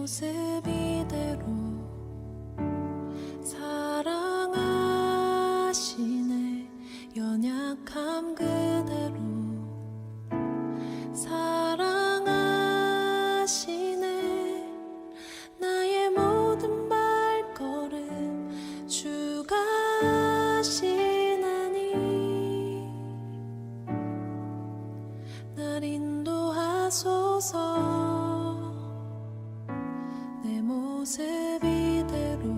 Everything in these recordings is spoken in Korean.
모습 이대로 사랑하시네. 연약함 그대로 사랑하시네. 나의 모든 발걸음 주가 하시나니 날 인도하소서. 내 모습 이대로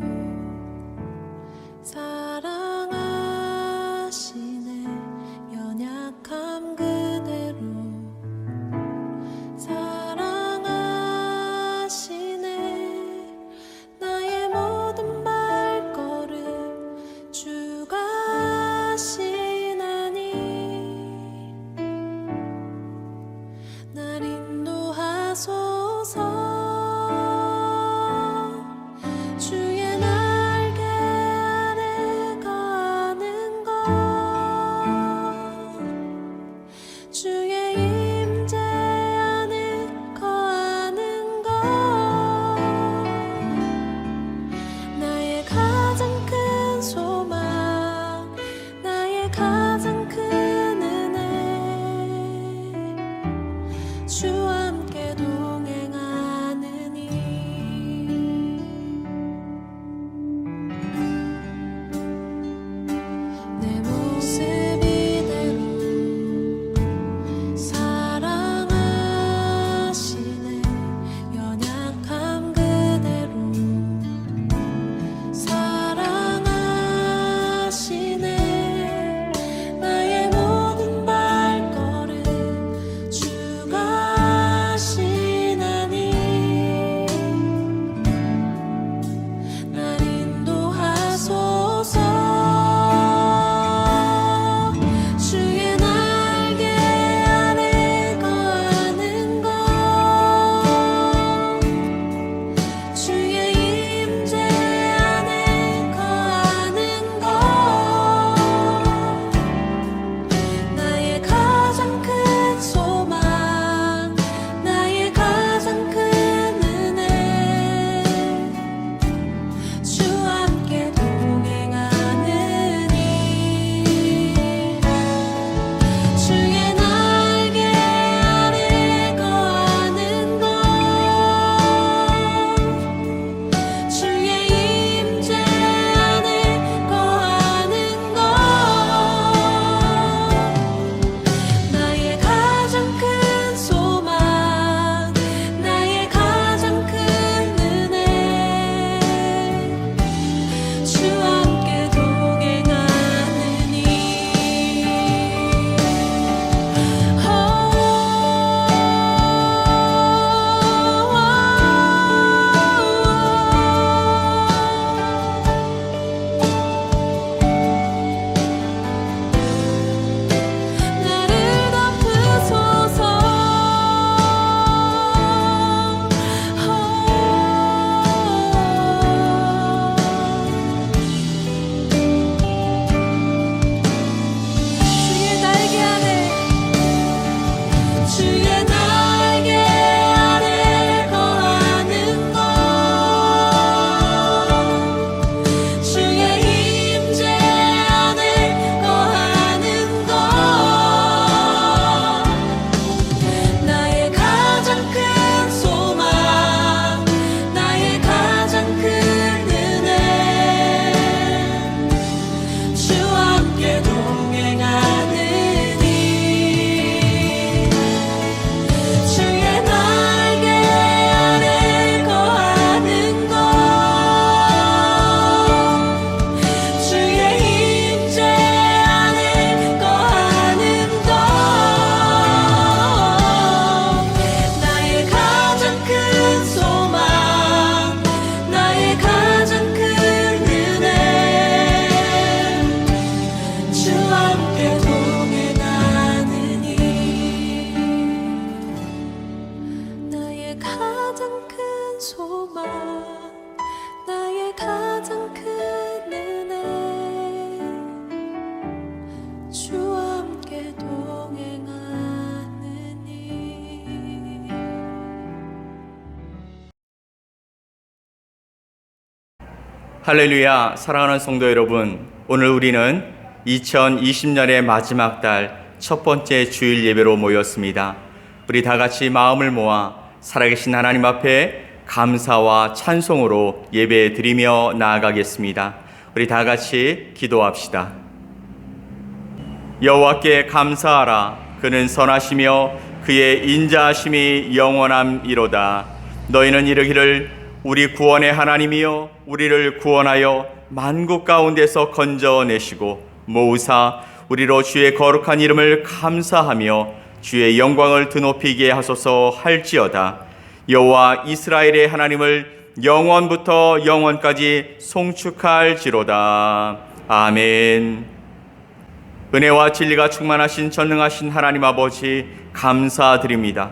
사랑하시네. 연약함 그대로 사랑하시네. 나의 모든 발걸음 주가 하시나니 날 인도하소서. 주의 임재 안에 거하는 것 나의 가장 큰 소망, 나의 가장 큰 은혜. 주와 함께 동행하느니 내 모습 할렐루야. 사랑하는 성도 여러분, 오늘 우리는 2020년의 마지막 달 첫 번째 주일 예배로 모였습니다. 우리 다 같이 마음을 모아 살아계신 하나님 앞에 감사와 찬송으로 예배 드리며 나아가겠습니다. 우리 다 같이 기도합시다. 여호와께 감사하라. 그는 선하시며 그의 인자하심이 영원함이로다. 너희는 이르기를 우리 구원의 하나님이여 우리를 구원하여 만국 가운데서 건져내시고 모으사 우리로 주의 거룩한 이름을 감사하며 주의 영광을 드높이게 하소서 할지어다. 여호와 이스라엘의 하나님을 영원부터 영원까지 송축할지로다. 아멘. 은혜와 진리가 충만하신 전능하신 하나님 아버지 감사드립니다.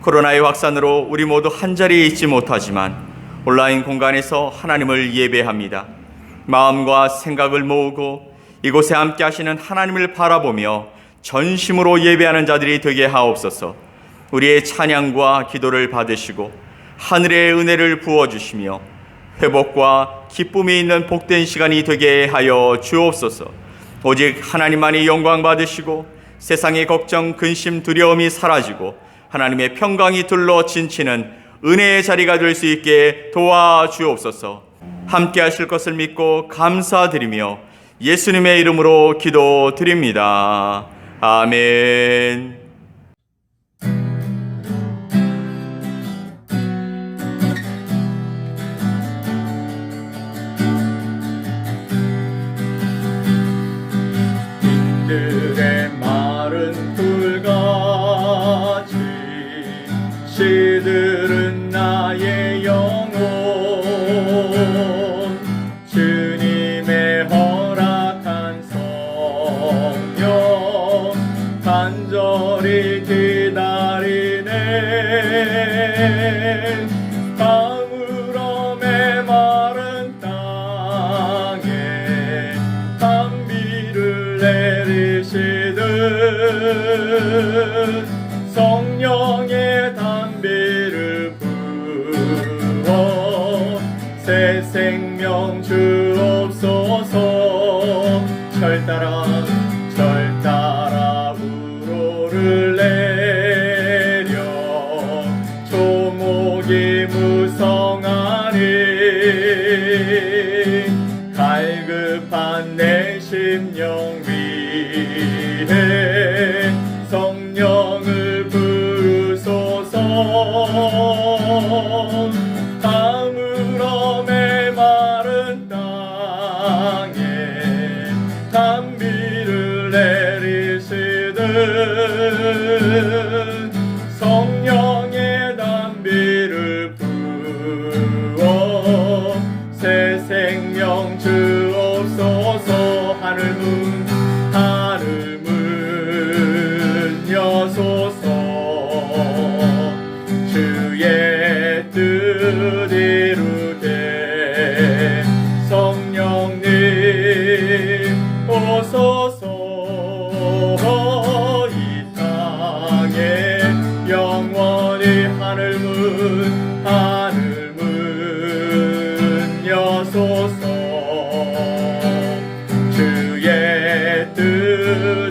코로나의 확산으로 우리 모두 한자리에 있지 못하지만 온라인 공간에서 하나님을 예배합니다. 마음과 생각을 모으고 이곳에 함께 하시는 하나님을 바라보며 전심으로 예배하는 자들이 되게 하옵소서. 우리의 찬양과 기도를 받으시고 하늘의 은혜를 부어주시며 회복과 기쁨이 있는 복된 시간이 되게 하여 주옵소서. 오직 하나님만이 영광 받으시고 세상의 걱정, 근심, 두려움이 사라지고 하나님의 평강이 둘러 진치는 은혜의 자리가 될 수 있게 도와주옵소서. 함께 하실 것을 믿고 감사드리며 예수님의 이름으로 기도드립니다. 아멘. 빈들의 마른 풀같이 시들은 나의 영혼 주님의 허락한 성령 간절히 기다리네. 가물어 메마른 땅에 단비를 내리시듯 성령의 단비를 부어 새 생명 주옵소서. 철따라 우로를 내려 조목이 무성하니 갈급한 내 심령 위에 성령을 부르소서. 가물어 메마른 땅에 단비를 내리시듯 성령의 단비를 부어 새 생명 주옵소서. 하늘 문 여소서. 주의 뜻 이루되 성령님 오소서. 이 땅에 영원히 하늘 문 여소서. 주의 뜻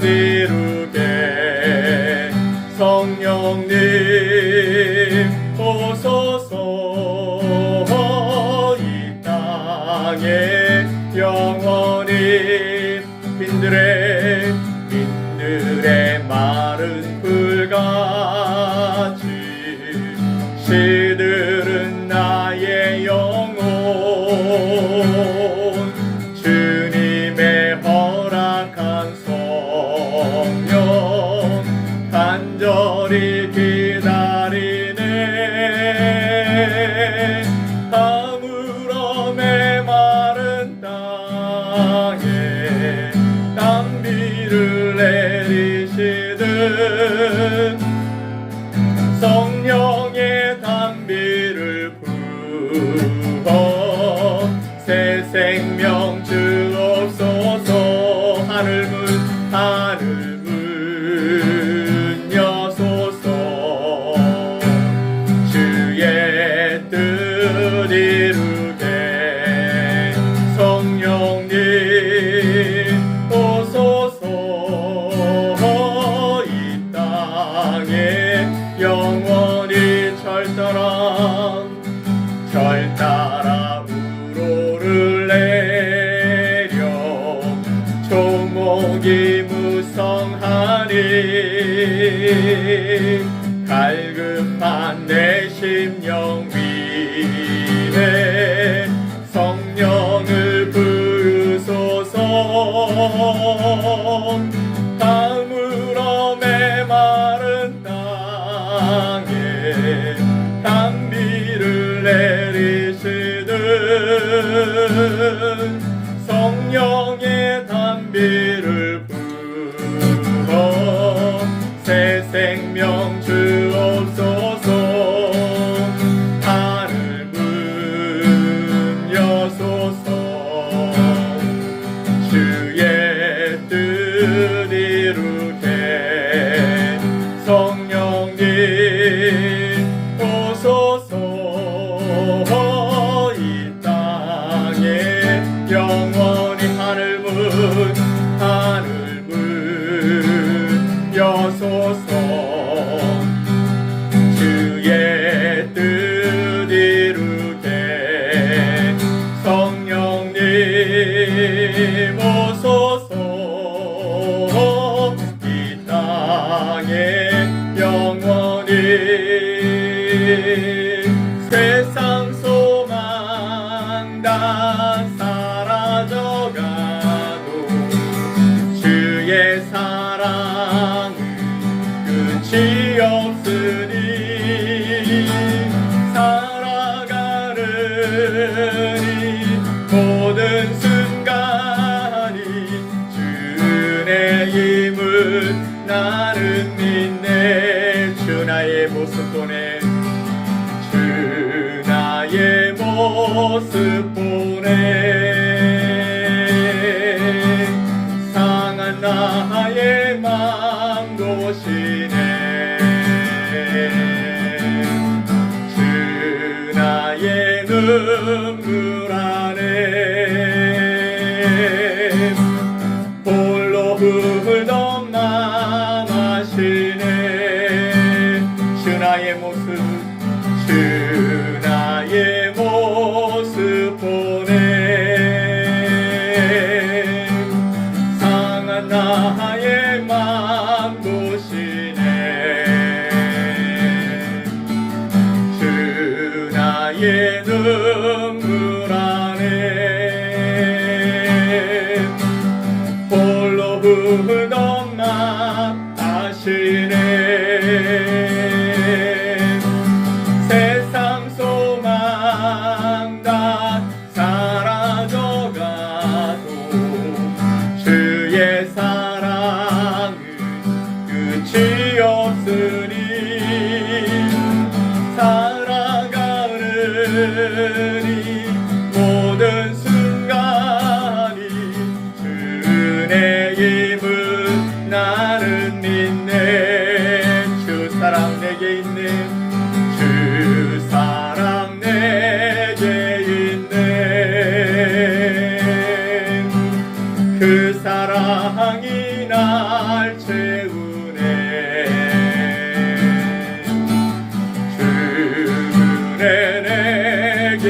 이루게 성령님 오소서. 이 땅에 영원히 빈들의 마른 풀같이 시들은 내 심령 위에 성령을 부으소서. 가물어 메마른 땅에 단비를 내리시는 성령의 단비를 부어 새 생명 주옵소서. 하늘 문 여소서. 주의 뜻 이루게 성령님 오소서. 이 땅에 영원히 하늘 문 여소서. 주의 뜻 이루게 성령님 오소서. 이 땅에 영원히 세상 소망 다 사라져가도 주의 사랑은 끝이 없으니 살아가느니 모든 순간이 주의 힘을 나는 믿네. 주 나의 모습 보내. 주 나의 모습 보내. 상한 나의 맘 도시네. 주 나의 눈물 안에 홀로 흘던 맘 아시네. 주 나의 모습, 주 나의 모습 보내. 상한 나의 맘 도시네. 주 나의 눈물 안에 홀로 흘던 맘 아시네. 세상 소망 다 사라져가도 주의 사랑은 끝이 없으니 살아가느니 모든 순간이 주의 힘을 나는 믿네. 주 사랑 내게 있네. 주 사랑 내게 있네. 그 사랑이 날 채우네. 주 은혜 내게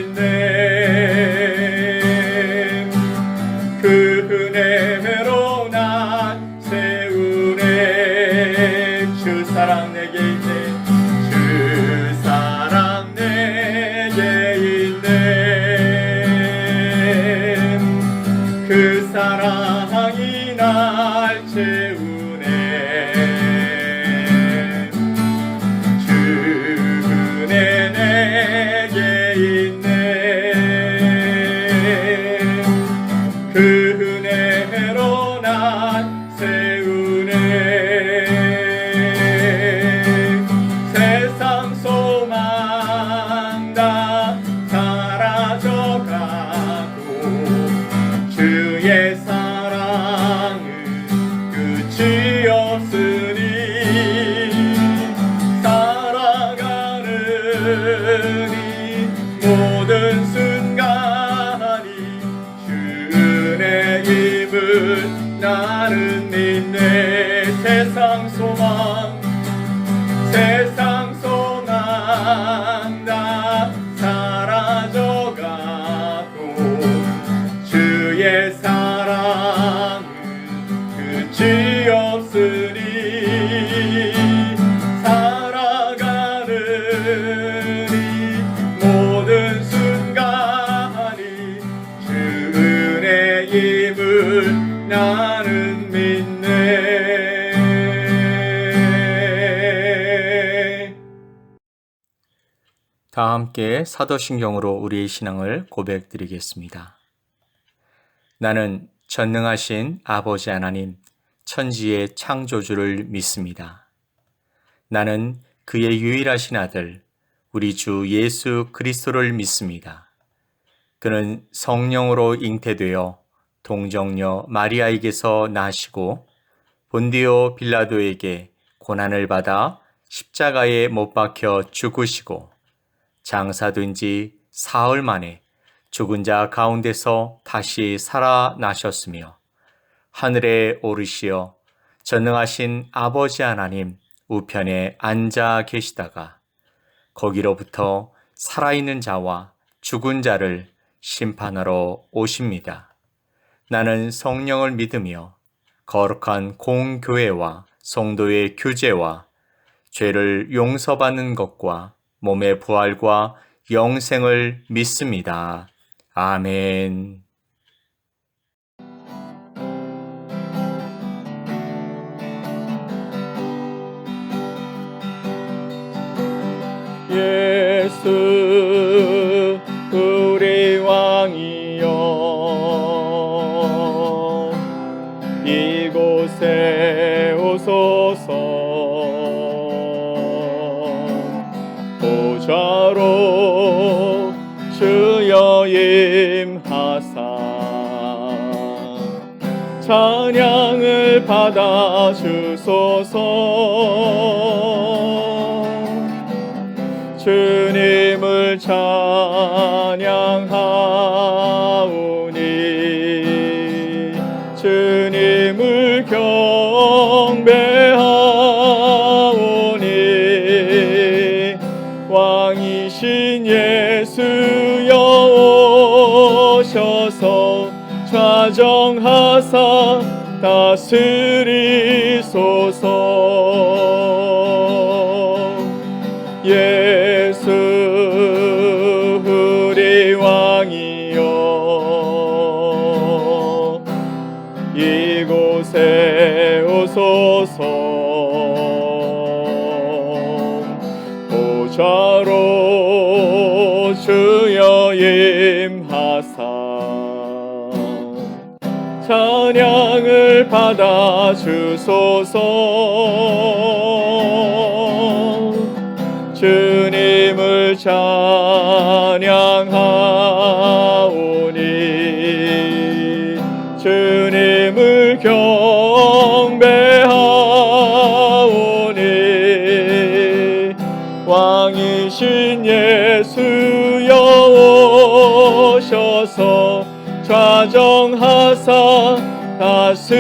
있네. 그 은혜로 날 세우네. 주 사랑 내게 있네. 주 사랑 내게 있네. 그 사랑이 날 채우네. 주 은혜 내게 있네. 그 은혜로 날 세우네. 세상 소망 다 사라져가도 주의 사랑은 끝이 없으니 살아가느니 모든 순간이 주의 힘을 나는 믿네. 세상 소망 다 사라져가도 주의 사랑은 끝이 없으니 살아가느니 모든 순간이 주 은혜임을 나는 믿네. 다 함께 사도신경으로 우리의 신앙을 고백드리겠습니다. 나는 전능하신 아버지 하나님, 천지의 창조주를 믿습니다. 나는 그의 유일하신 아들, 우리 주 예수 그리스도를 믿습니다. 그는 성령으로 잉태되어 동정녀 마리아에게서 나시고 본디오 빌라도에게 고난을 받아 십자가에 못 박혀 죽으시고 장사된 지 사흘 만에 죽은 자 가운데서 다시 살아나셨으며 하늘에 오르시어 전능하신 아버지 하나님 우편에 앉아 계시다가 거기로부터 살아있는 자와 죽은 자를 심판하러 오십니다. 나는 성령을 믿으며 거룩한 공교회와 성도의 교제와 죄를 용서받는 것과 몸의 부활과 영생을 믿습니다. 아멘. 예수 우리 왕이여 이곳에 오소서 보좌로 주여 임하사 찬양을 받아 주소서 주님을 찬양하오니 주님을 경배하오니 왕이신 예수여 오셔서 좌정하사 다스리소서. 예수 우리 왕이여 이곳에 오소서 보좌로 주여 임하사 찬양을 받아 주소서. 주님을 찬양하오니 주님을 경배하오니 왕이신 예수여 오셔서 좌정하사 다스리소서.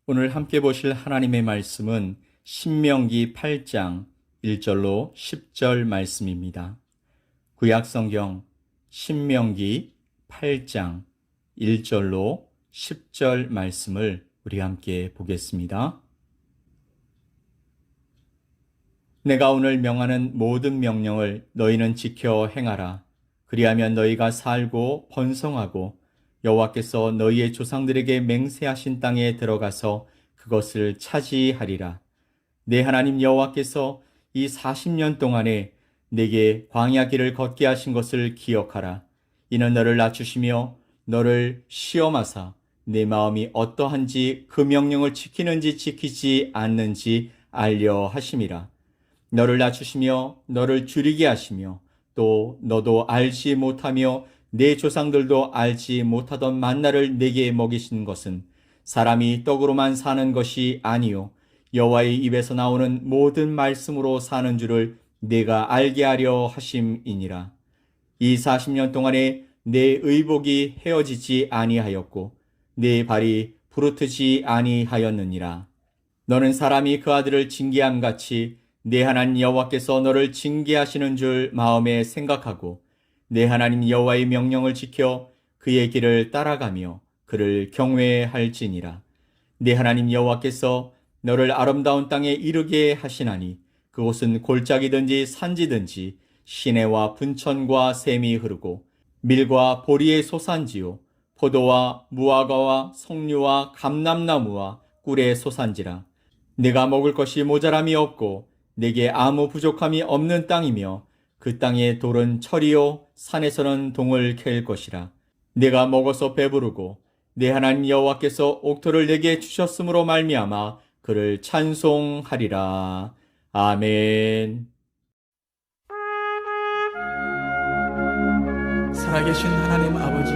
오늘 함께 보실 하나님의 말씀은 신명기 8장 1절로 10절 말씀입니다. 구약성경 신명기 8장 1절로 10절 말씀을 우리 함께 보겠습니다. 내가 오늘 명하는 모든 명령을 너희는 지켜 행하라. 그리하면 너희가 살고 번성하고 여호와께서 너희의 조상들에게 맹세하신 땅에 들어가서 그것을 차지하리라. 내 하나님 여호와께서 이 40년 동안에 내게 광야 길을 걷게 하신 것을 기억하라. 이는 너를 낮추시며 너를 시험하사 내 마음이 어떠한지 그 명령을 지키는지 지키지 않는지 알려 하심이라. 너를 낮추시며 너를 줄이게 하시며 또 너도 알지 못하며 내 조상들도 알지 못하던 만나를 내게 먹이신 것은 사람이 떡으로만 사는 것이 아니요 여호와의 입에서 나오는 모든 말씀으로 사는 줄을 내가 알게 하려 하심이니라. 이 40년 동안에 내 의복이 헤어지지 아니하였고 내 발이 부르트지 아니하였느니라. 너는 사람이 그 아들을 징계함 같이 내 하나님 여호와께서 너를 징계하시는 줄 마음에 생각하고 내 하나님 여호와의 명령을 지켜 그의 길을 따라가며 그를 경외할지니라. 내 하나님 여호와께서 너를 아름다운 땅에 이르게 하시나니 그곳은 골짜기든지 산지든지 시내와 분천과 샘이 흐르고 밀과 보리의 소산지요 포도와 무화과와 석류와 감람나무와 꿀의 소산지라. 네가 먹을 것이 모자람이 없고 네게 아무 부족함이 없는 땅이며 그 땅의 돌은 철이요 산에서는 동을 캘 것이라. 네가 먹어서 배부르고 네 하나님 여호와께서 옥토를 네게 주셨으므로 말미암아 그를 찬송하리라. 아멘. 살아계신 하나님 아버지,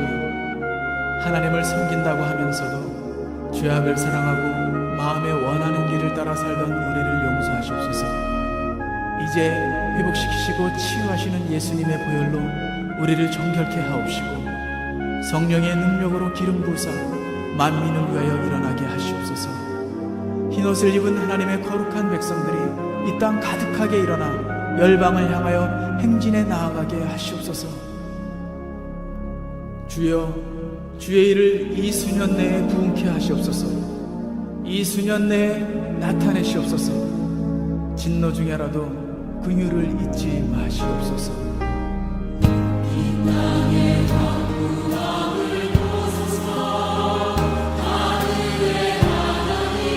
하나님을 섬긴다고 하면서도 죄악을 사랑하고 마음에 원하는 길을 따라 살던 우리를 용서하시옵소서. 이제 회복시키시고 치유하시는 예수님의 보혈로 우리를 정결케 하옵시고 성령의 능력으로 기름 부으사 만민을 위하여 일어나게 하시옵소서. 흰옷을 입은 하나님의 거룩한 백성들이 이 땅 가득하게 일어나 열방을 향하여 행진에 나아가게 하시옵소서. 주여, 주의 일을 이 수년 내에 부응케 하시옵소서. 이 수년 내에 나타내시옵소서. 진노 중에라도 긍휼을 잊지 마시옵소서. 이 땅에 왕국을 보소서. 하늘의 하나님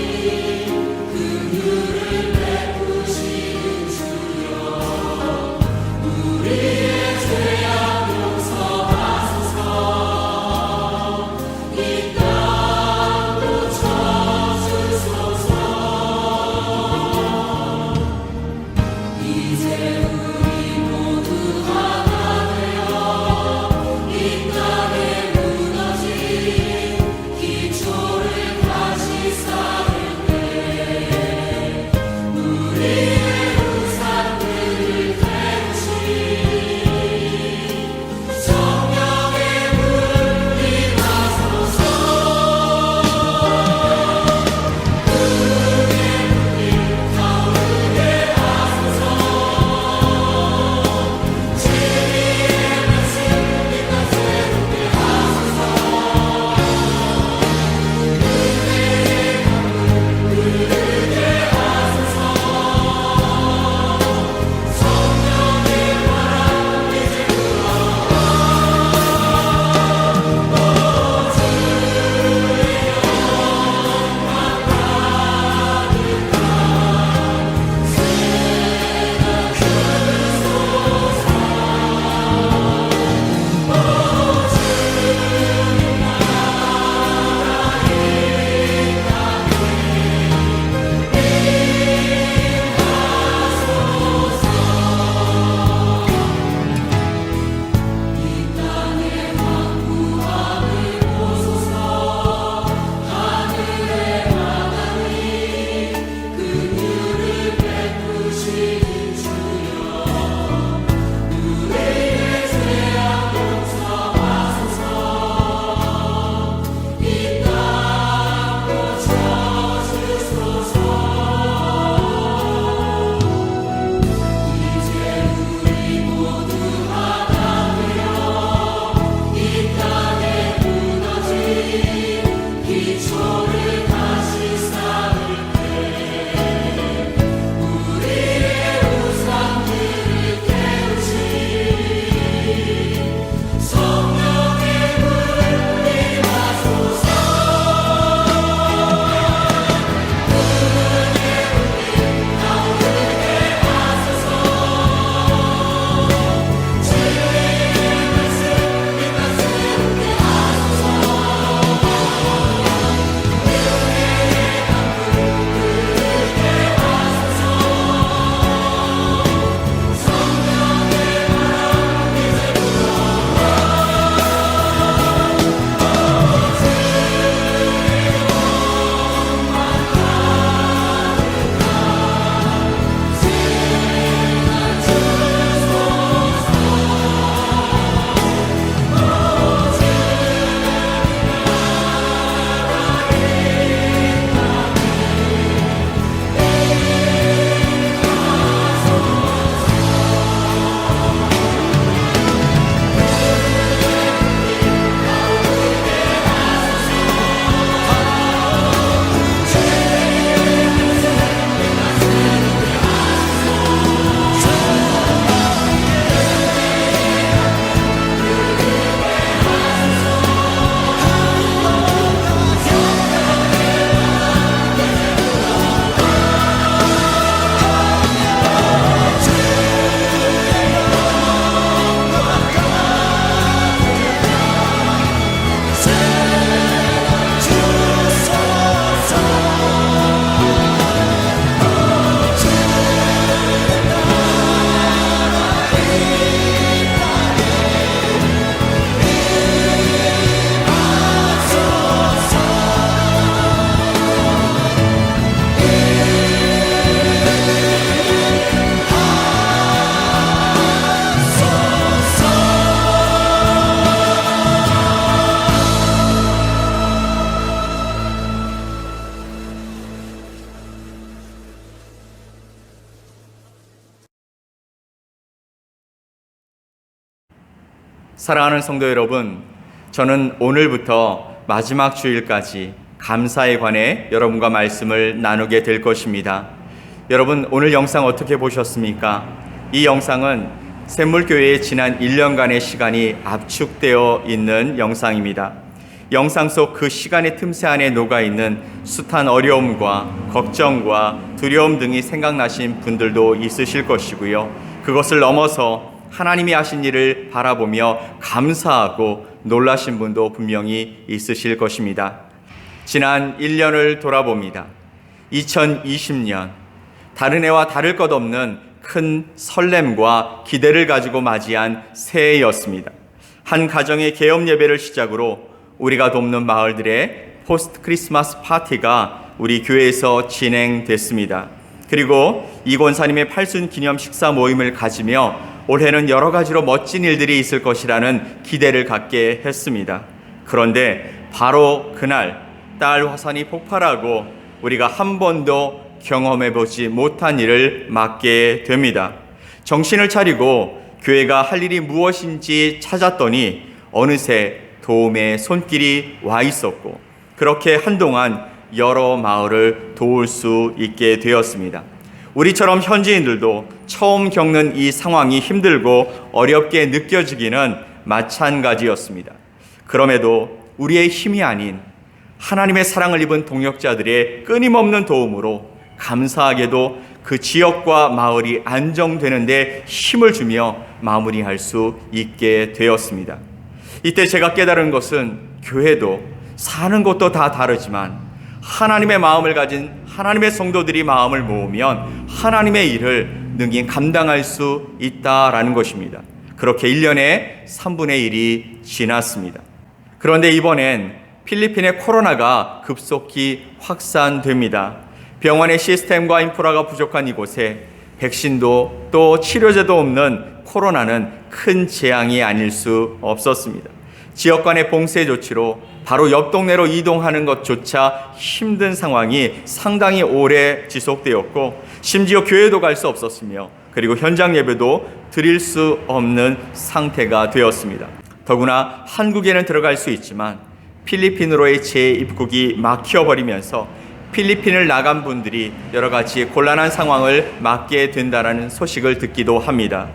긍휼을 베푸시는 주여, 우리의 죄악 용서하소서. 이 땅도 쳐주소서. 이제 우리 모두 하나 되어 사랑하는 성도 여러분, 저는 오늘부터 마지막 주일까지 감사에 관해 여러분과 말씀을 나누게 될 것입니다. 여러분, 오늘 영상 어떻게 보셨습니까? 이 영상은 샘물교회의 지난 1년간의 시간이 압축되어 있는 영상입니다. 영상 속 그 시간의 틈새 안에 녹아있는 숱한 어려움과 걱정과 두려움 등이 생각나신 분들도 있으실 것이고요. 그것을 넘어서 하나님이 하신 일을 바라보며 감사하고 놀라신 분도 분명히 있으실 것입니다. 지난 1년을 돌아봅니다. 2020년, 다른 해와 다를 것 없는 큰 설렘과 기대를 가지고 맞이한 새해였습니다. 한 가정의 개업 예배를 시작으로 우리가 돕는 마을들의 포스트 크리스마스 파티가 우리 교회에서 진행됐습니다. 그리고 이 권사님의 8순 기념 식사 모임을 가지며 올해는 여러 가지로 멋진 일들이 있을 것이라는 기대를 갖게 했습니다. 그런데 바로 그날 딸 화산이 폭발하고 우리가 한 번도 경험해보지 못한 일을 맞게 됩니다. 정신을 차리고 교회가 할 일이 무엇인지 찾았더니 어느새 도움의 손길이 와 있었고, 그렇게 한동안 여러 마을을 도울 수 있게 되었습니다. 우리처럼 현지인들도 처음 겪는 이 상황이 힘들고 어렵게 느껴지기는 마찬가지였습니다. 그럼에도 우리의 힘이 아닌 하나님의 사랑을 입은 동역자들의 끊임없는 도움으로 감사하게도 그 지역과 마을이 안정되는데 힘을 주며 마무리할 수 있게 되었습니다. 이때 제가 깨달은 것은 교회도 사는 것도 다 다르지만 하나님의 마음을 가진 하나님의 성도들이 마음을 모으면 하나님의 일을 능히 감당할 수 있다라는 것입니다. 그렇게 1년에 3분의 1이 지났습니다. 그런데 이번엔 필리핀의 코로나가 급속히 확산됩니다. 병원의 시스템과 인프라가 부족한 이곳에 백신도 또 치료제도 없는 코로나는 큰 재앙이 아닐 수 없었습니다. 지역 간의 봉쇄 조치로 바로 옆 동네로 이동하는 것조차 힘든 상황이 상당히 오래 지속되었고, 심지어 교회도 갈 수 없었으며 그리고 현장 예배도 드릴 수 없는 상태가 되었습니다. 더구나 한국에는 들어갈 수 있지만 필리핀으로의 재입국이 막혀버리면서 필리핀을 나간 분들이 여러 가지 곤란한 상황을 맞게 된다는 소식을 듣기도 합니다.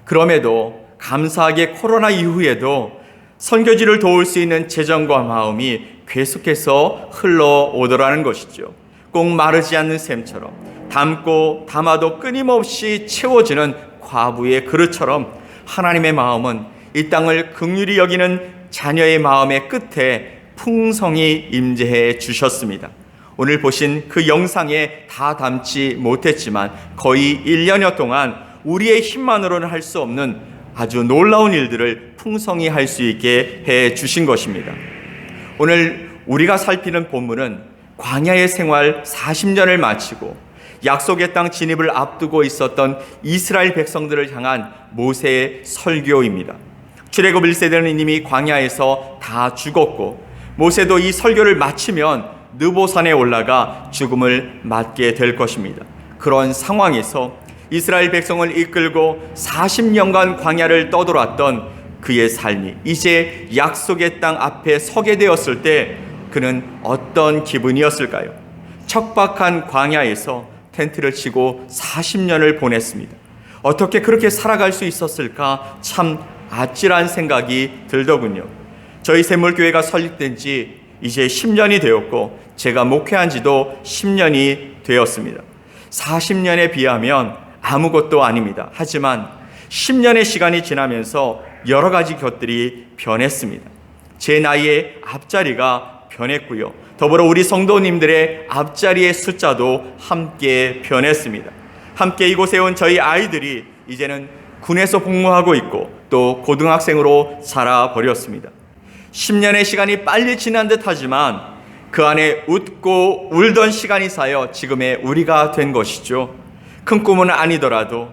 그럼에도 감사하게 코로나 이후에도 선교지를 도울 수 있는 재정과 마음이 계속해서 흘러오더라는 것이죠. 꼭 마르지 않는 샘처럼 담고 담아도 끊임없이 채워지는 과부의 그릇처럼 하나님의 마음은 이 땅을 긍휼히 여기는 자녀의 마음의 끝에 풍성히 임재해 주셨습니다. 오늘 보신 그 영상에 다 담지 못했지만 거의 1년여 동안 우리의 힘만으로는 할 수 없는 아주 놀라운 일들을 풍성히 할 수 있게 해 주신 것입니다. 오늘 우리가 살피는 본문은 광야의 생활 40년을 마치고 약속의 땅 진입을 앞두고 있었던 이스라엘 백성들을 향한 모세의 설교입니다. 출애굽 1세대는 이미 광야에서 다 죽었고, 모세도 이 설교를 마치면 느보산에 올라가 죽음을 맞게 될 것입니다. 그런 상황에서 이스라엘 백성을 이끌고 40년간 광야를 떠돌았던 그의 삶이 이제 약속의 땅 앞에 서게 되었을 때 그는 어떤 기분이었을까요? 척박한 광야에서 텐트를 치고 40년을 보냈습니다. 어떻게 그렇게 살아갈 수 있었을까? 참 아찔한 생각이 들더군요. 저희 샘물교회가 설립된 지 이제 10년이 되었고 제가 목회한 지도 10년이 되었습니다. 40년에 비하면 아무것도 아닙니다. 하지만 10년의 시간이 지나면서 여러 가지 것들이 변했습니다. 제 나이의 앞자리가 변했고요. 더불어 우리 성도님들의 앞자리의 숫자도 함께 변했습니다. 함께 이곳에 온 저희 아이들이 이제는 군에서 복무하고 있고 또 고등학생으로 자라버렸습니다. 10년의 시간이 빨리 지난 듯 하지만 그 안에 웃고 울던 시간이 쌓여 지금의 우리가 된 것이죠. 큰 꿈은 아니더라도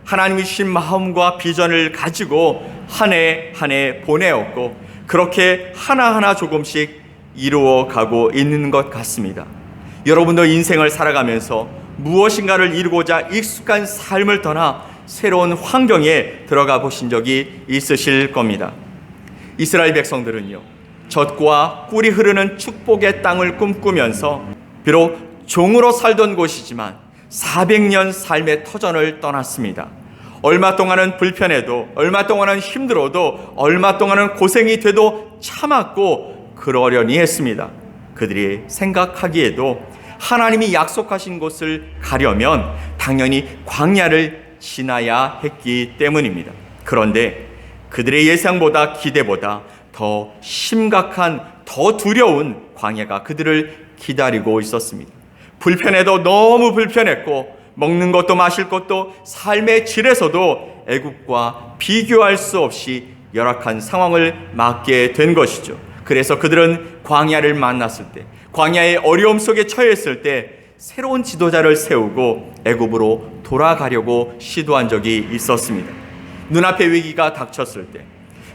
하나님이 주신 마음과 비전을 가지고 한 해 한 해 보내었고 그렇게 하나하나 조금씩 이루어가고 있는 것 같습니다. 여러분도 인생을 살아가면서 무엇인가를 이루고자 익숙한 삶을 떠나 새로운 환경에 들어가 보신 적이 있으실 겁니다. 이스라엘 백성들은요, 젖과 꿀이 흐르는 축복의 땅을 꿈꾸면서 비록 종으로 살던 곳이지만 400년 삶의 터전을 떠났습니다. 얼마 동안은 불편해도, 얼마 동안은 힘들어도, 얼마 동안은 고생이 돼도 참았고 그러려니 했습니다. 그들이 생각하기에도 하나님이 약속하신 곳을 가려면 당연히 광야를 지나야 했기 때문입니다. 그런데 그들의 예상보다, 기대보다 더 심각한, 더 두려운 광야가 그들을 기다리고 있었습니다. 불편해도 너무 불편했고, 먹는 것도 마실 것도 삶의 질에서도 애국과 비교할 수 없이 열악한 상황을 맞게 된 것이죠. 그래서 그들은 광야를 만났을 때, 광야의 어려움 속에 처했을 때 새로운 지도자를 세우고 애굽으로 돌아가려고 시도한 적이 있었습니다. 눈앞에 위기가 닥쳤을 때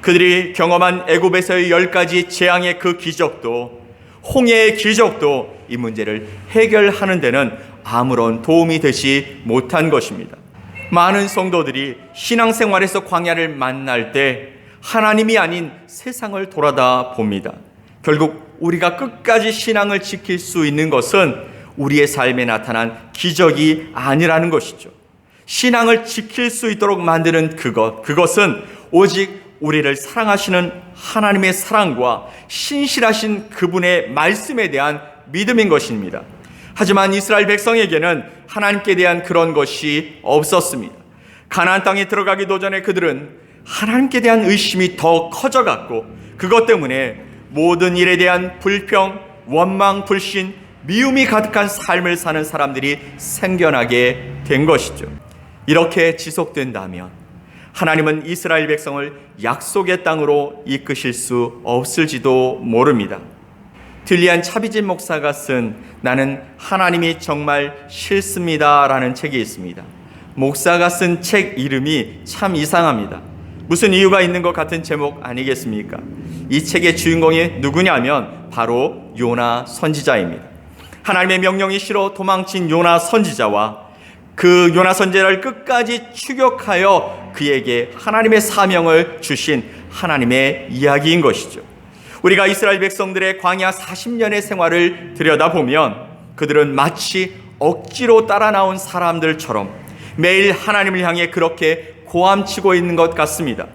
그들이 경험한 애굽에서의 10가지 재앙의 그 기적도, 홍해의 기적도 이 문제를 해결하는 데는 아무런 도움이 되지 못한 것입니다. 많은 성도들이 신앙생활에서 광야를 만날 때 하나님이 아닌 세상을 돌아다 봅니다. 결국 우리가 끝까지 신앙을 지킬 수 있는 것은 우리의 삶에 나타난 기적이 아니라는 것이죠. 신앙을 지킬 수 있도록 만드는 그것은 오직 우리를 사랑하시는 하나님의 사랑과 신실하신 그분의 말씀에 대한 믿음인 것입니다. 하지만 이스라엘 백성에게는 하나님께 대한 그런 것이 없었습니다. 가나안 땅에 들어가기도 전에 그들은 하나님께 대한 의심이 더 커져갔고, 그것 때문에 모든 일에 대한 불평, 원망, 불신, 미움이 가득한 삶을 사는 사람들이 생겨나게 된 것이죠. 이렇게 지속된다면 하나님은 이스라엘 백성을 약속의 땅으로 이끄실 수 없을지도 모릅니다. 딜리안 차비진 목사가 쓴 나는 하나님이 정말 싫습니다 라는 책이 있습니다. 목사가 쓴 책 이름이 참 이상합니다. 무슨 이유가 있는 것 같은 제목 아니겠습니까? 이 책의 주인공이 누구냐면 바로 요나 선지자입니다. 하나님의 명령이 싫어 도망친 요나 선지자와 그 요나 선지자를 끝까지 추격하여 그에게 하나님의 사명을 주신 하나님의 이야기인 것이죠. 우리가 이스라엘 백성들의 광야 40년의 생활을 들여다보면 그들은 마치 억지로 따라 나온 사람들처럼 매일 하나님을 향해 그렇게 고함치고 있는 것 같습니다.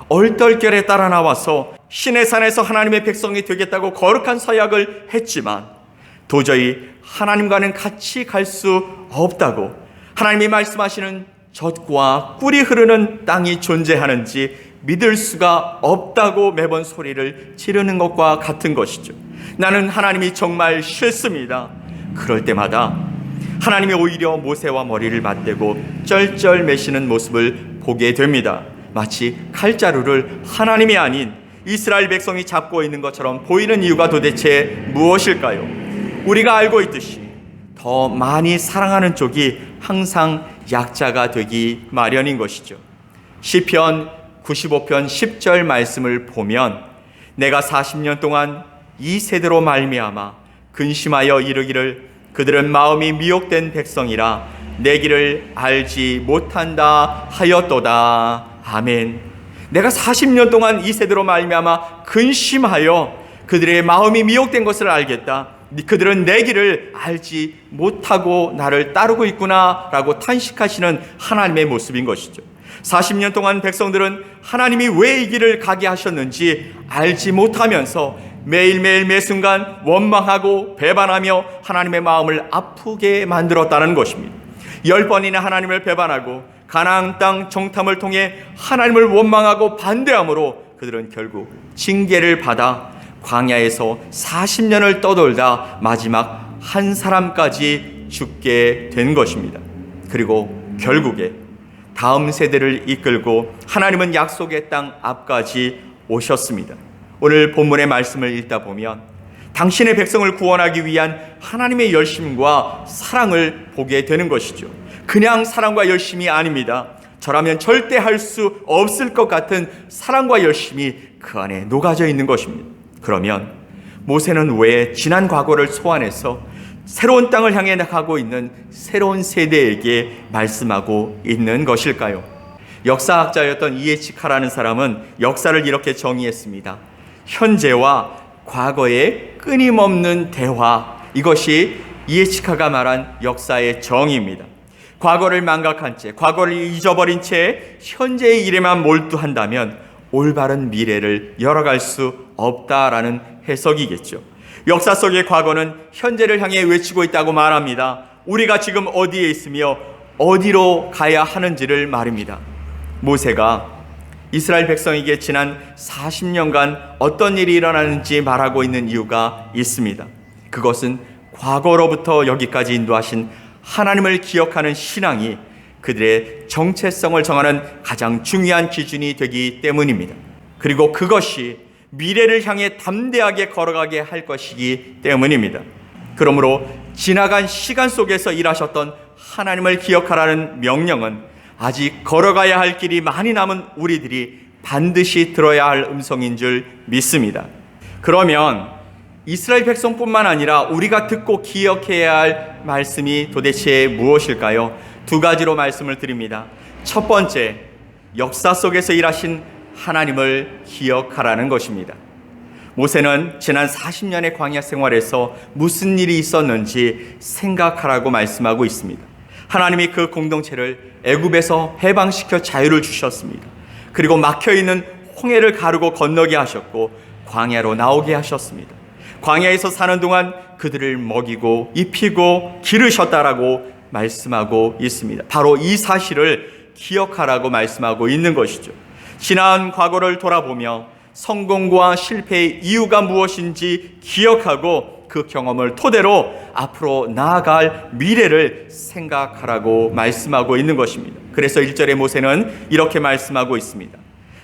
얼떨결에 따라 나와서 신의 산에서 하나님의 백성이 되겠다고 거룩한 서약을 했지만 도저히 하나님과는 같이 갈 수 없다고, 하나님이 말씀하시는 젖과 꿀이 흐르는 땅이 존재하는지 믿을 수가 없다고 매번 소리를 지르는 것과 같은 것이죠. 나는 하나님이 정말 싫습니다. 그럴 때마다 하나님이 오히려 모세와 머리를 맞대고 쩔쩔매시는 모습을 보게 됩니다. 마치 칼자루를 하나님이 아닌 이스라엘 백성이 잡고 있는 것처럼 보이는 이유가 도대체 무엇일까요? 우리가 알고 있듯이 더 많이 사랑하는 쪽이 항상 약자가 되기 마련인 것이죠. 시편 95편 10절 말씀을 보면 내가 40년 동안 이 세대로 말미암아 근심하여 이르기를 그들은 마음이 미혹된 백성이라 내 길을 알지 못한다 하였도다. 아멘. 내가 40년 동안 이 세대로 말미암아 근심하여 그들의 마음이 미혹된 것을 알겠다. 그들은 내 길을 알지 못하고 나를 따르고 있구나 라고 탄식하시는 하나님의 모습인 것이죠. 40년 동안 백성들은 하나님이 왜 이 길을 가게 하셨는지 알지 못하면서 매일매일 매순간 원망하고 배반하며 하나님의 마음을 아프게 만들었다는 것입니다. 10번이나 하나님을 배반하고 가나안 땅 정탐을 통해 하나님을 원망하고 반대함으로 그들은 결국 징계를 받아 광야에서 40년을 떠돌다 마지막 한 사람까지 죽게 된 것입니다. 그리고 결국에 다음 세대를 이끌고 하나님은 약속의 땅 앞까지 오셨습니다. 오늘 본문의 말씀을 읽다 보면 당신의 백성을 구원하기 위한 하나님의 열심과 사랑을 보게 되는 것이죠. 그냥 사랑과 열심이 아닙니다. 저라면 절대 할 수 없을 것 같은 사랑과 열심이 그 안에 녹아져 있는 것입니다. 그러면 모세는 왜 지난 과거를 소환해서 새로운 땅을 향해 나가고 있는 새로운 세대에게 말씀하고 있는 것일까요? 역사학자였던 이에치카라는 사람은 역사를 이렇게 정의했습니다. 현재와 과거의 끊임없는 대화, 이것이 이에치카가 말한 역사의 정의입니다. 과거를 망각한 채, 과거를 잊어버린 채 현재의 일에만 몰두한다면 올바른 미래를 열어갈 수 없다라는 해석이겠죠. 역사 속의 과거는 현재를 향해 외치고 있다고 말합니다. 우리가 지금 어디에 있으며 어디로 가야 하는지를 말입니다. 모세가 이스라엘 백성에게 지난 40년간 어떤 일이 일어나는지 말하고 있는 이유가 있습니다. 그것은 과거로부터 여기까지 인도하신 하나님을 기억하는 신앙이 그들의 정체성을 정하는 가장 중요한 기준이 되기 때문입니다. 그리고 그것이 미래를 향해 담대하게 걸어가게 할 것이기 때문입니다. 그러므로 지나간 시간 속에서 일하셨던 하나님을 기억하라는 명령은 아직 걸어가야 할 길이 많이 남은 우리들이 반드시 들어야 할 음성인 줄 믿습니다. 그러면 이스라엘 백성뿐만 아니라 우리가 듣고 기억해야 할 말씀이 도대체 무엇일까요? 두 가지로 말씀을 드립니다. 첫 번째, 역사 속에서 일하신 하나님을 기억하라는 것입니다. 모세는 지난 40년의 광야 생활에서 무슨 일이 있었는지 생각하라고 말씀하고 있습니다. 하나님이 그 공동체를 애굽에서 해방시켜 자유를 주셨습니다. 그리고 막혀있는 홍해를 가르고 건너게 하셨고 광야로 나오게 하셨습니다. 광야에서 사는 동안 그들을 먹이고 입히고 기르셨다라고 말씀하고 있습니다. 바로 이 사실을 기억하라고 말씀하고 있는 것이죠. 지난 과거를 돌아보며 성공과 실패의 이유가 무엇인지 기억하고 그 경험을 토대로 앞으로 나아갈 미래를 생각하라고 말씀하고 있는 것입니다. 그래서 1절에 모세는 이렇게 말씀하고 있습니다.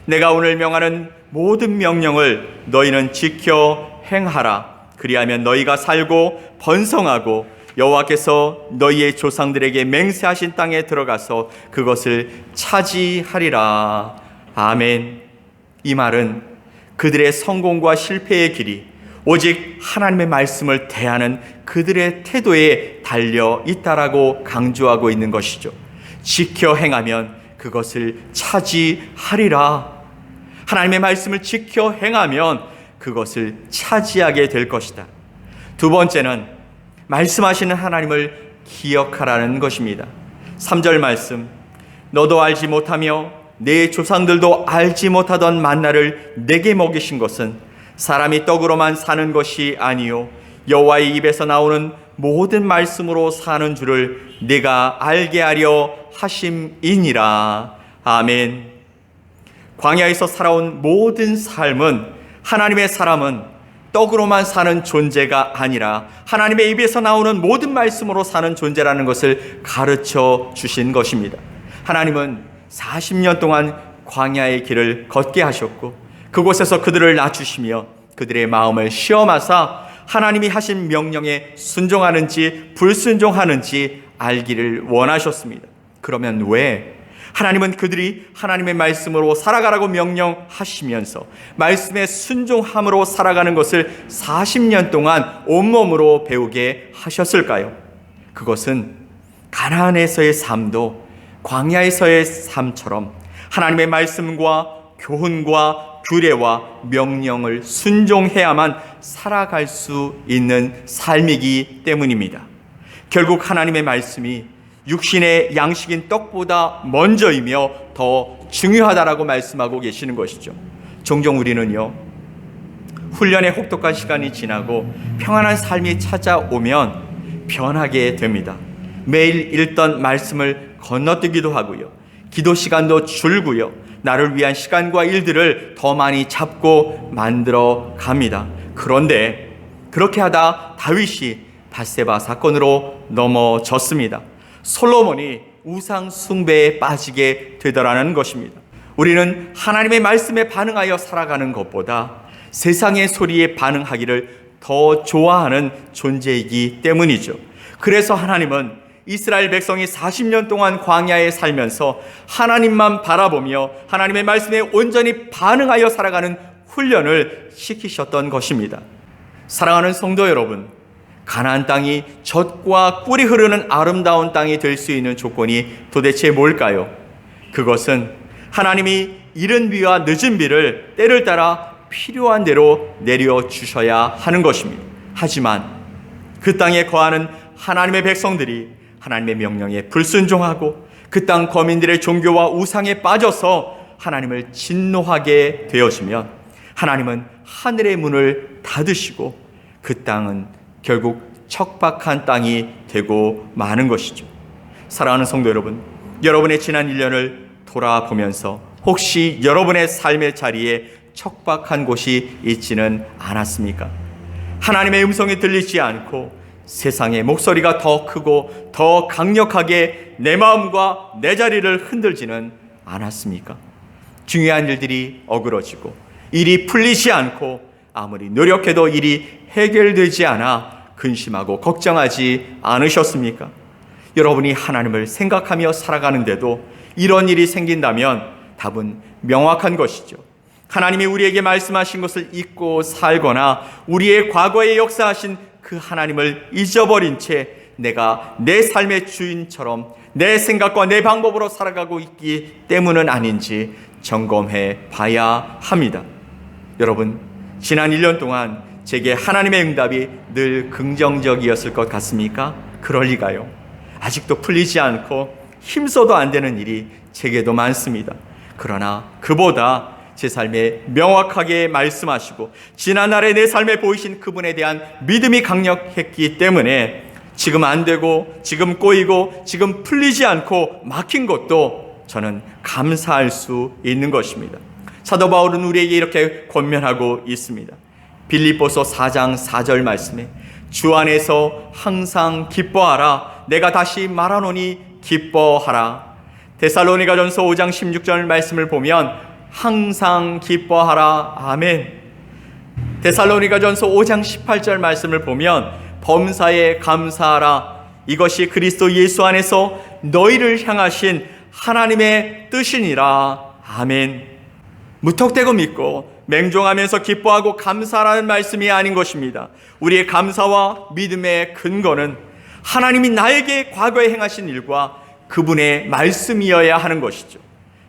내가 오늘 명하는 모든 명령을 너희는 지켜 행하라. 그리하면 너희가 살고 번성하고 여호와께서 너희의 조상들에게 맹세하신 땅에 들어가서 그것을 차지하리라. 아멘. 이 말은 그들의 성공과 실패의 길이 오직 하나님의 말씀을 대하는 그들의 태도에 달려 있다라고 강조하고 있는 것이죠. 지켜 행하면 그것을 차지하리라. 하나님의 말씀을 지켜 행하면 그것을 차지하게 될 것이다. 두 번째는 말씀하시는 하나님을 기억하라는 것입니다. 3절 말씀, 너도 알지 못하며 내 조상들도 알지 못하던 만나를 내게 먹이신 것은 사람이 떡으로만 사는 것이 아니요 여호와의 입에서 나오는 모든 말씀으로 사는 줄을 네가 알게 하려 하심이니라. 아멘. 광야에서 살아온 모든 삶은 하나님의 사람은 떡으로만 사는 존재가 아니라 하나님의 입에서 나오는 모든 말씀으로 사는 존재라는 것을 가르쳐 주신 것입니다. 하나님은 40년 동안 광야의 길을 걷게 하셨고 그곳에서 그들을 낮추시며 그들의 마음을 시험하사 하나님이 하신 명령에 순종하는지 불순종하는지 알기를 원하셨습니다. 그러면 왜 하나님은 그들이 하나님의 말씀으로 살아가라고 명령하시면서 말씀에 순종함으로 살아가는 것을 40년 동안 온몸으로 배우게 하셨을까요? 그것은 가나안에서의 삶도 광야에서의 삶처럼 하나님의 말씀과 교훈과 규례와 명령을 순종해야만 살아갈 수 있는 삶이기 때문입니다. 결국 하나님의 말씀이 육신의 양식인 떡보다 먼저이며 더 중요하다라고 말씀하고 계시는 것이죠. 종종 우리는요, 훈련의 혹독한 시간이 지나고 평안한 삶이 찾아오면 변하게 됩니다. 매일 읽던 말씀을 건너뛰기도 하고요, 기도 시간도 줄고요, 나를 위한 시간과 일들을 더 많이 잡고 만들어 갑니다. 그런데 그렇게 하다 다윗이 밧세바 사건으로 넘어졌습니다. 솔로몬이 우상 숭배에 빠지게 되더라는 것입니다. 우리는 하나님의 말씀에 반응하여 살아가는 것보다 세상의 소리에 반응하기를 더 좋아하는 존재이기 때문이죠. 그래서 하나님은 이스라엘 백성이 40년 동안 광야에 살면서 하나님만 바라보며 하나님의 말씀에 온전히 반응하여 살아가는 훈련을 시키셨던 것입니다. 사랑하는 성도 여러분, 가나안 땅이 젖과 꿀이 흐르는 아름다운 땅이 될 수 있는 조건이 도대체 뭘까요? 그것은 하나님이 이른 비와 늦은 비를 때를 따라 필요한 대로 내려주셔야 하는 것입니다. 하지만 그 땅에 거하는 하나님의 백성들이 하나님의 명령에 불순종하고 그 땅 거민들의 종교와 우상에 빠져서 하나님을 진노하게 되어지면 하나님은 하늘의 문을 닫으시고 그 땅은 결국 척박한 땅이 되고 마는 것이죠. 사랑하는 성도 여러분, 여러분의 지난 1년을 돌아보면서 혹시 여러분의 삶의 자리에 척박한 곳이 있지는 않았습니까? 하나님의 음성이 들리지 않고 세상의 목소리가 더 크고 더 강력하게 내 마음과 내 자리를 흔들지는 않았습니까? 중요한 일들이 어그러지고 일이 풀리지 않고 아무리 노력해도 일이 해결되지 않아 근심하고 걱정하지 않으셨습니까? 여러분이 하나님을 생각하며 살아가는데도 이런 일이 생긴다면 답은 명확한 것이죠. 하나님이 우리에게 말씀하신 것을 잊고 살거나 우리의 과거에 역사하신 그 하나님을 잊어버린 채 내가 내 삶의 주인처럼 내 생각과 내 방법으로 살아가고 있기 때문은 아닌지 점검해 봐야 합니다. 여러분, 지난 1년 동안 제게 하나님의 응답이 늘 긍정적이었을 것 같습니까? 그럴 리가요. 아직도 풀리지 않고 힘써도 안 되는 일이 제게도 많습니다. 그러나 그보다 제 삶에 명확하게 말씀하시고 지난날에 내 삶에 보이신 그분에 대한 믿음이 강력했기 때문에 지금 안 되고 지금 꼬이고 지금 풀리지 않고 막힌 것도 저는 감사할 수 있는 것입니다. 사도 바울은 우리에게 이렇게 권면하고 있습니다. 빌립보서 4장 4절 말씀에 주 안에서 항상 기뻐하라. 내가 다시 말하노니 기뻐하라. 데살로니가전서 5장 16절 말씀을 보면 항상 기뻐하라. 아멘. 데살로니가전서 5장 18절 말씀을 보면 범사에 감사하라. 이것이 그리스도 예수 안에서 너희를 향하신 하나님의 뜻이니라. 아멘. 무턱대고 믿고 맹종하면서 기뻐하고 감사하라는 말씀이 아닌 것입니다. 우리의 감사와 믿음의 근거는 하나님이 나에게 과거에 행하신 일과 그분의 말씀이어야 하는 것이죠.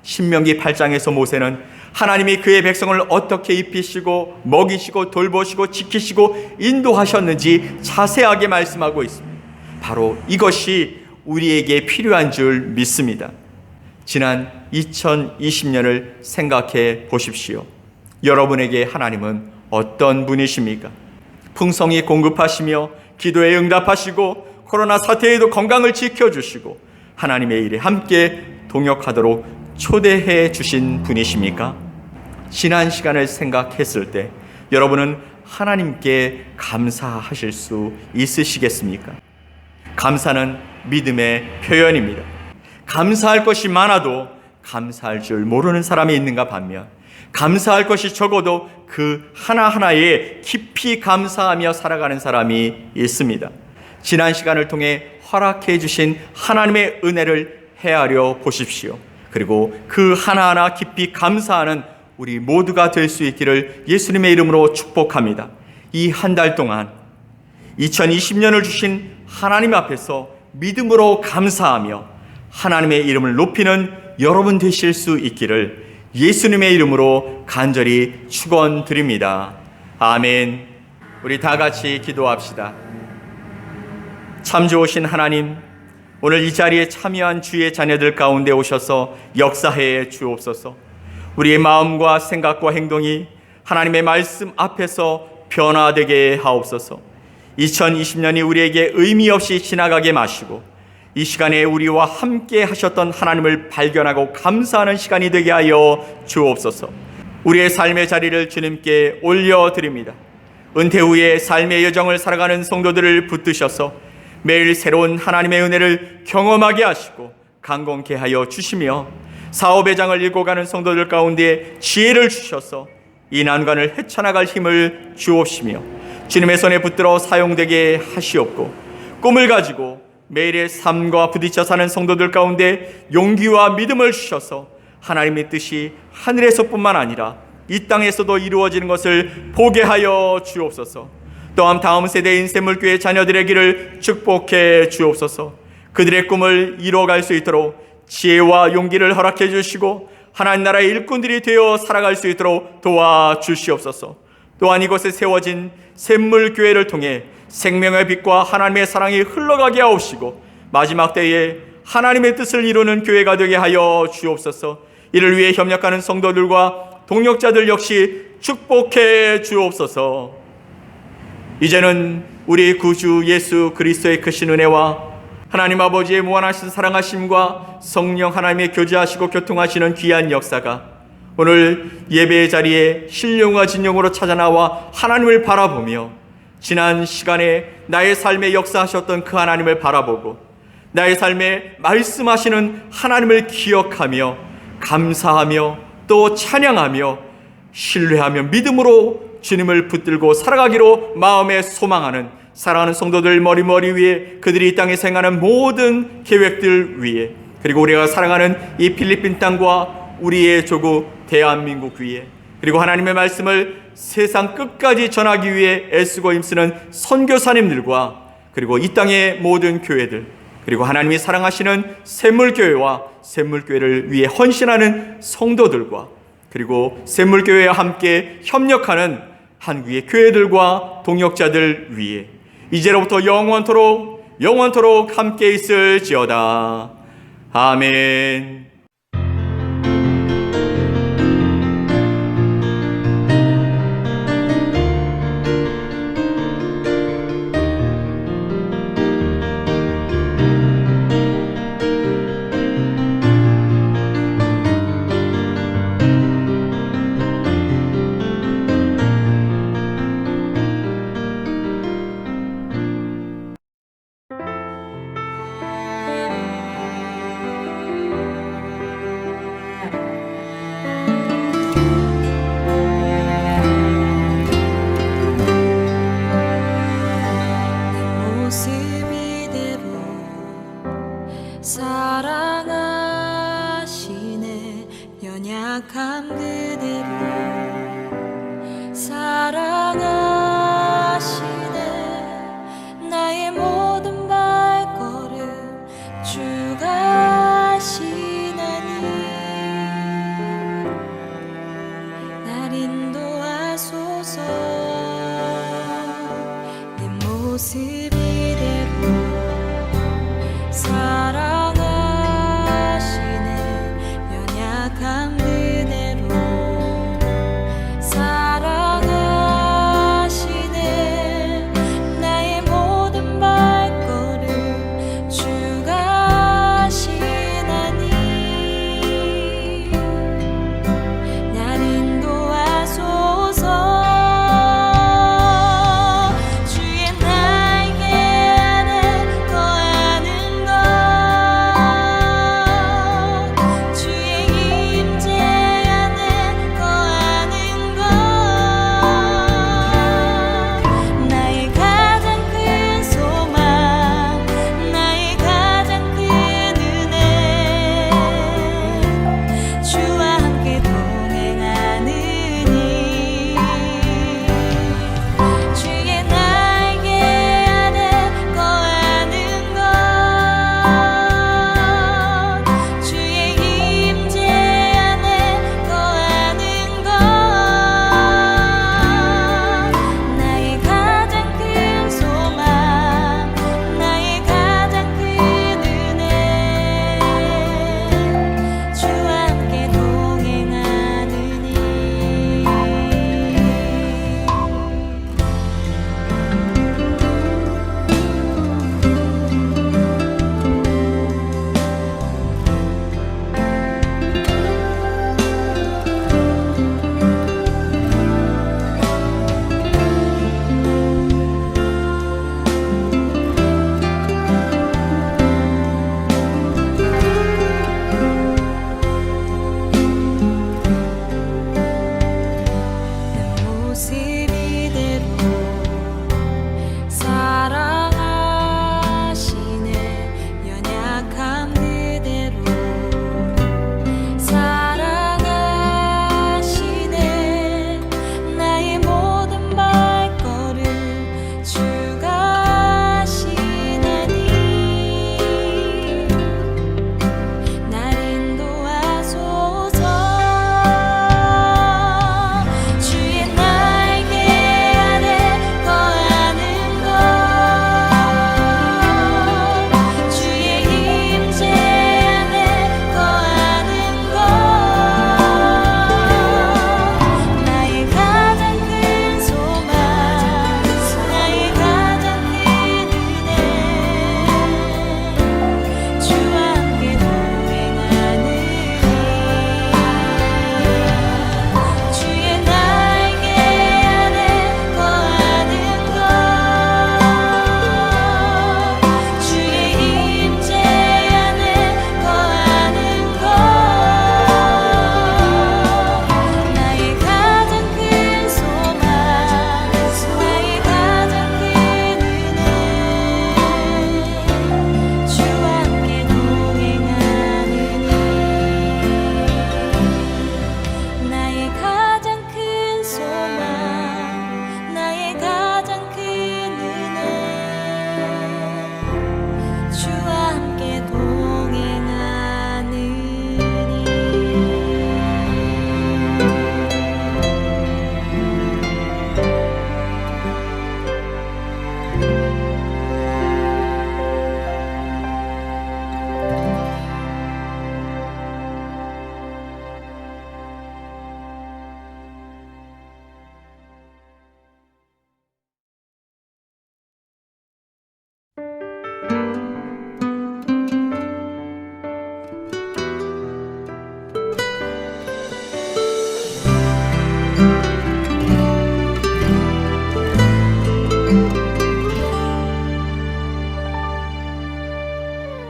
신명기 8장에서 모세는 하나님이 그의 백성을 어떻게 입히시고 먹이시고 돌보시고 지키시고 인도하셨는지 자세하게 말씀하고 있습니다. 바로 이것이 우리에게 필요한 줄 믿습니다. 지난 2020년을 생각해 보십시오. 여러분에게 하나님은 어떤 분이십니까? 풍성히 공급하시며 기도에 응답하시고 코로나 사태에도 건강을 지켜주시고 하나님의 일에 함께 동역하도록 초대해 주신 분이십니까? 지난 시간을 생각했을 때 여러분은 하나님께 감사하실 수 있으시겠습니까? 감사는 믿음의 표현입니다. 감사할 것이 많아도 감사할 줄 모르는 사람이 있는가 반면 감사할 것이 적어도 그 하나하나에 깊이 감사하며 살아가는 사람이 있습니다. 지난 시간을 통해 허락해 주신 하나님의 은혜를 헤아려 보십시오. 그리고 그 하나하나 깊이 감사하는 우리 모두가 될 수 있기를 예수님의 이름으로 축복합니다. 이 한 달 동안 2020년을 주신 하나님 앞에서 믿음으로 감사하며 하나님의 이름을 높이는 여러분 되실 수 있기를 예수님의 이름으로 간절히 축원드립니다. 아멘. 우리 다 같이 기도합시다. 참 좋으신 하나님, 오늘 이 자리에 참여한 주의 자녀들 가운데 오셔서 역사해 주옵소서. 우리의 마음과 생각과 행동이 하나님의 말씀 앞에서 변화되게 하옵소서. 2020년이 우리에게 의미 없이 지나가게 마시고 이 시간에 우리와 함께 하셨던 하나님을 발견하고 감사하는 시간이 되게 하여 주옵소서. 우리의 삶의 자리를 주님께 올려드립니다. 은퇴 후에 삶의 여정을 살아가는 성도들을 붙드셔서 매일 새로운 하나님의 은혜를 경험하게 하시고 강건케 하여 주시며 사업의 장을 읽고 가는 성도들 가운데 지혜를 주셔서 이 난관을 헤쳐나갈 힘을 주옵시며 주님의 손에 붙들어 사용되게 하시옵고 꿈을 가지고 매일의 삶과 부딪혀 사는 성도들 가운데 용기와 믿음을 주셔서 하나님의 뜻이 하늘에서뿐만 아니라 이 땅에서도 이루어지는 것을 보게 하여 주옵소서. 또한 다음 세대인 샘물교회 자녀들의 길을 축복해 주옵소서. 그들의 꿈을 이뤄갈 수 있도록 지혜와 용기를 허락해 주시고 하나님 나라의 일꾼들이 되어 살아갈 수 있도록 도와주시옵소서. 또한 이곳에 세워진 샘물교회를 통해 생명의 빛과 하나님의 사랑이 흘러가게 하옵시고 마지막 때에 하나님의 뜻을 이루는 교회가 되게 하여 주옵소서. 이를 위해 협력하는 성도들과 동역자들 역시 축복해 주옵소서. 이제는 우리 구주 예수 그리스도의 크신 은혜와 하나님 아버지의 무한하신 사랑하심과 성령 하나님의 교제하시고 교통하시는 귀한 역사가 오늘 예배의 자리에 신령과 진정으로 찾아나와 하나님을 바라보며 지난 시간에 나의 삶에 역사하셨던 그 하나님을 바라보고 나의 삶에 말씀하시는 하나님을 기억하며 감사하며 또 찬양하며 신뢰하며 믿음으로 주님을 붙들고 살아가기로 마음에 소망하는 사랑하는 성도들 머리 위에 그들이 이 땅에 생하는 모든 계획들 위에 그리고 우리가 사랑하는 이 필리핀 땅과 우리의 조국 대한민국 위에 그리고 하나님의 말씀을 세상 끝까지 전하기 위해 애쓰고 힘쓰는 선교사님들과 그리고 이 땅의 모든 교회들 그리고 하나님이 사랑하시는 샘물교회와 샘물교회를 위해 헌신하는 성도들과 그리고 샘물교회와 함께 협력하는 한국의 교회들과 동역자들 위해 이제로부터 영원토록 함께 있을지어다. 아멘. 사랑하시네 연약함 그대로 사랑하시네 나의 모든 발걸음 주가 하시나니 날 인도하소서 내 모습 이대로 사랑하시네 연약함 그대로 사랑하시네 나의 모든 발걸음 주가 하시나니 날 인도하소서 주의 날개 안에 거하는 것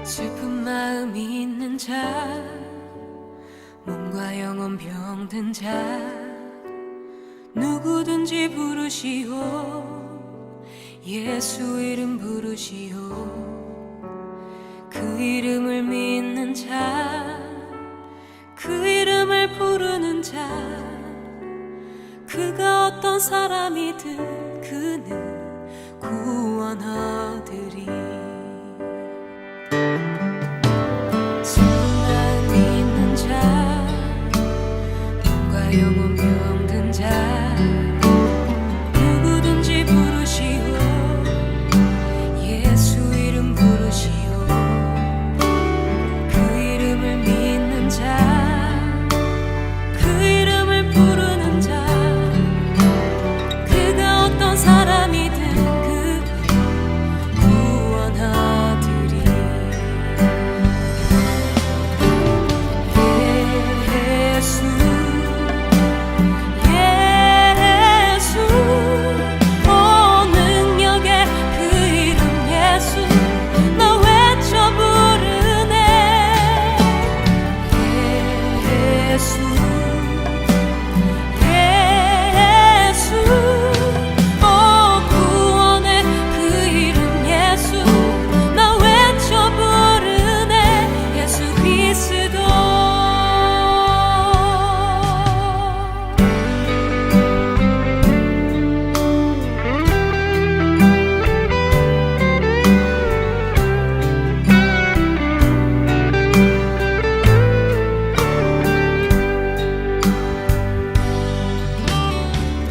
슬픈 마음이 있는 자, 몸과 영혼 병든 자, 누구든지 부르시오. 예수 이름 부르시오. 그 이름을 믿는 자, 그 이름을 부르는 자, 그가 어떤 사람이든 그는 구원하리리. 슬픈 마음이 있는 자, 몸과 영혼 병든 자, 누구든지 부르시오. 예수 이름 부르시오. 그 이름을 믿는 자, 그 이름을 부르는 자, 그가 어떤 사람이든 그 구원하리리. 예수 예수 오 능력의 그 이름 예수, 나 외쳐 부르네. 예수 예수 오 구원의 그 이름 예수, 나 외쳐 부르네. 예수 그리스도.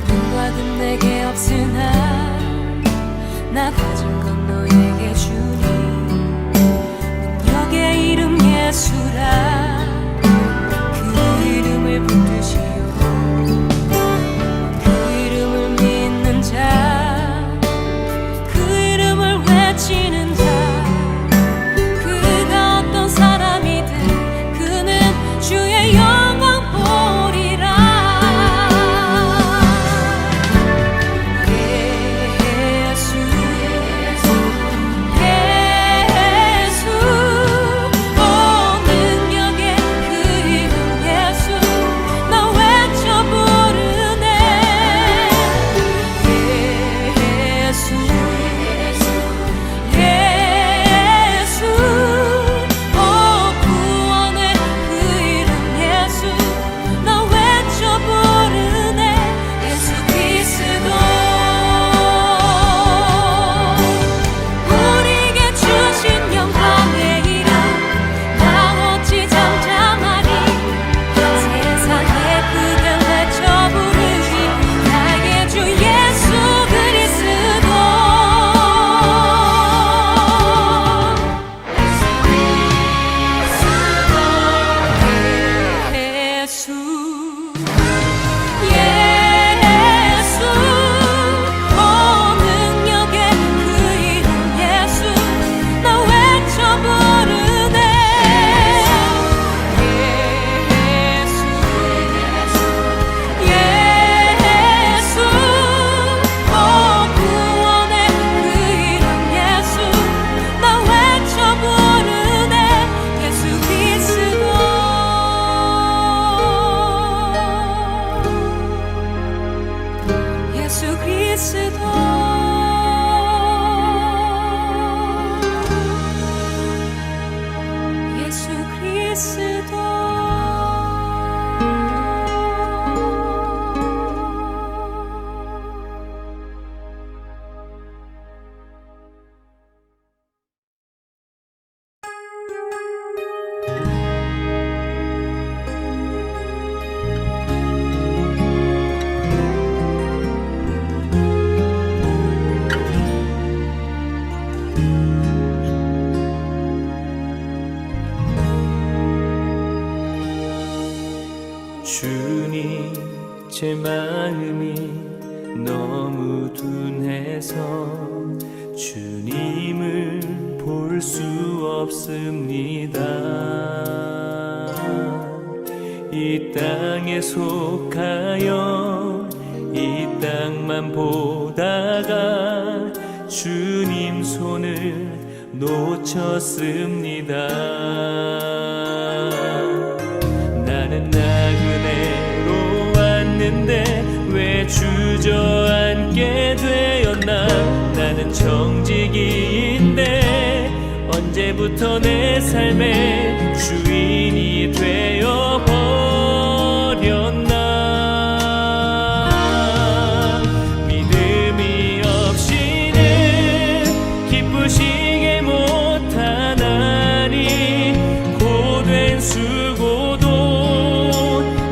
돈과 금 내게 없으나 나 가진 건 너에게 주니. 능력의 이름 예수라. 그 이름을 붙드시오. 그 이름을 믿는 자, 그 이름을 외치는 자, 그가 어떤 사람이든 그는 주의 영광 보리라. 예수 예수 오 능력의 그 이름 예수, 나 외쳐 부르네. 예수 예수 오 구원의 그 이름 예수, 나 외쳐 부르네. 예수 그리스도. 우리에게 주신 영광의 이름, 나 어찌 잠잠하리. 세상에 크게 외쳐 부르니 나의 주 예수 그리스도. 예수 예수 오 능력의 그 이름 예수, 나 외쳐 부르네. 예수 예수 오 구원의 그 이름 예수, 나 외쳐 부르네. 예수 그리스도. 예수 그리스도. 예수 그리스도. 주님, 제 마음이 너무 둔해서 주님을 볼 수 없습니다. 이 땅에 속하여 이 땅만 보다가 주님 손을 놓쳤습니다. 나는 나그네로 왔는데 왜 주저앉게 되었나. 나는 정직이인데 언제부터 내 삶의 주인이 되어 버렸나. 믿음이 없이는 기쁘시게 못하나니 고된 수고도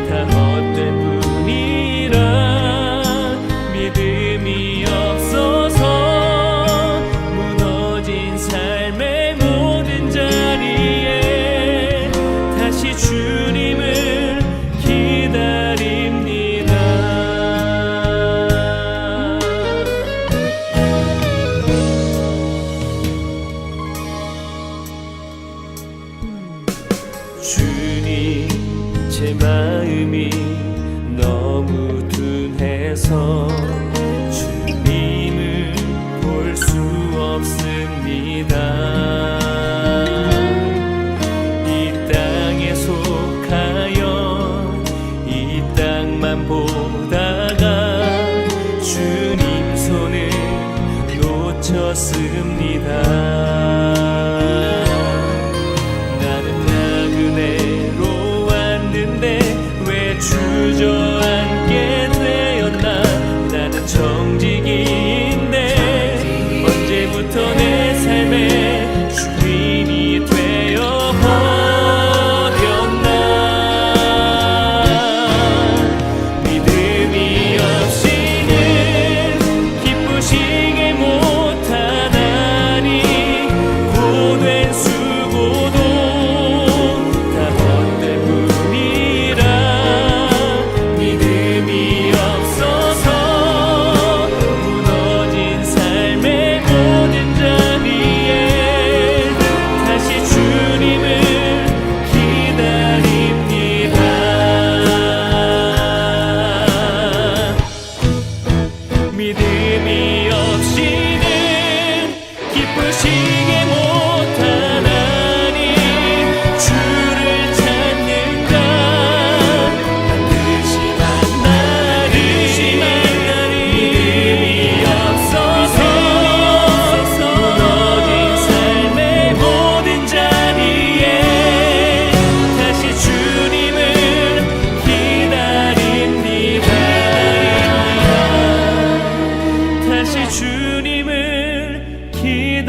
다 헛된 뿐이라. 믿음이 없어서 무너진 삶의 모든 자리에 다시 주님을 기다립니다. 주님, 제 마음이 너무 둔해서 주님을 볼 수 없습니다. 이 땅에 속하여 이 땅만 보다가 주님 손을 놓쳤습니다. 나는 나그네로 왔는데 왜 주저앉게 되었나. 나는 정직이인데 언제부터 내 삶의 주인이 되어 버렸나. 믿음이 없이는 기쁘시게 못하나니 고된 수고도 다 헛된 뿐이라. 믿음이 없어서 무너진 삶의 모든 자리에 다시 주님을 기다립니다. 믿음이 없이는 기쁘시게 못하나니 주를 찾는가. 반드시 만나리. 믿음이 없어서 무너진 삶의 모든 자리에 다시 주님을 기다립니다. 다시 주님을 기다립니다.